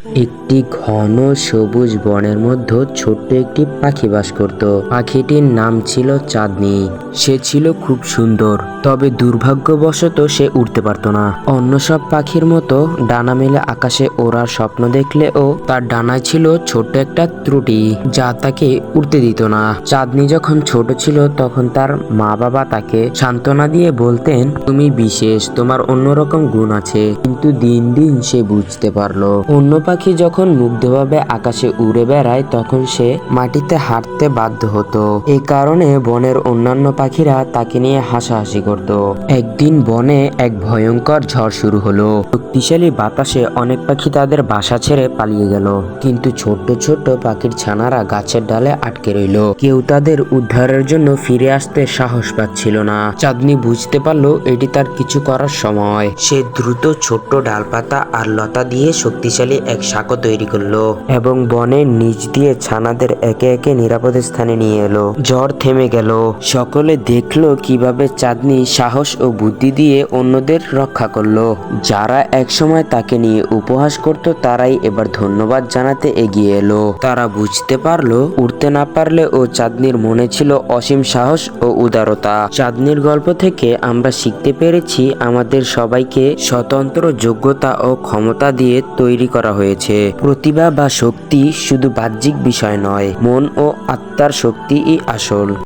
একটি ঘন সবুজ বনের মধ্যে ছোট্ট একটি পাখি বাস করত। পাখিটির নাম ছিল চাঁদনি। সে ছিল খুব সুন্দর, তবে দুর্ভাগ্যবশত সে উড়তে পারত না। অন্য সব পাখির মতো ডানা মেলে আকাশে ওড়ার স্বপ্ন দেখলেও তার ডানায় ছিল ছোট্ট একটা ত্রুটি, যা তাকে উড়তে দিত না। চাঁদনি যখন ছোট ছিল তখন তার মা বাবা তাকে সান্ত্বনা দিয়ে বলতেন, তুমি বিশেষ, তোমার অন্যরকম গুণ আছে। কিন্তু দিন দিন সে বুঝতে পারলো অন্য পাখি যখন মুগ্ধভাবে আকাশে উড়ে বেড়ায় তখন সে মাটিতে হাঁটতে বাধ্য হতো। এই কারণে বনের অন্যান্য পাখিরা তাকে নিয়ে হাসাহাসি করত। একদিন বনে এক ভয়ঙ্কর ঝড় শুরু হলো। শক্তিশালী বাতাসে অনেক পাখি তাদের বাসা ছেড়ে পালিয়ে গেল, কিন্তু ছোট্ট ছোট্ট পাখির ছানারা গাছের ডালে আটকে রইল। কেউ তাদের উদ্ধারের জন্য ফিরে আসতে সাহস পাচ্ছিল না। চাঁদনি বুঝতে পারলো এটি তার কিছু করার সময়। সে দ্রুত ছোট্ট ডালপাতা আর লতা দিয়ে শক্তিশালী এক সাঁকো তৈরি করলো এবং বনের নিচ দিয়ে ছানাদের একে একে নিরাপদ স্থানে নিয়ে এলো। ঝড় থেমে গেল। সকলে দেখলো কিভাবে চাঁদনি সাহস ও বুদ্ধি দিয়ে অন্যদের রক্ষা করলো। যারা একসময় তাকে নিয়ে উপহাস করত তারাই এবার ধন্যবাদ জানাতে এগিয়ে এলো। তারা বুঝতে পারলো উড়তে না পারলে ও চাঁদনির মনে ছিল অসীম সাহস ও উদারতা। চাঁদনির গল্প থেকে আমরা শিখতে পেরেছি আমাদের সবাইকে স্বতন্ত্র যোগ্যতা ও ক্ষমতা দিয়ে তৈরি করা হয়েছে। প্রতিভা বা শক্তি শুধু বাহ্যিক বিষয় নয়, মন ও আত্মার শক্তিই আসল।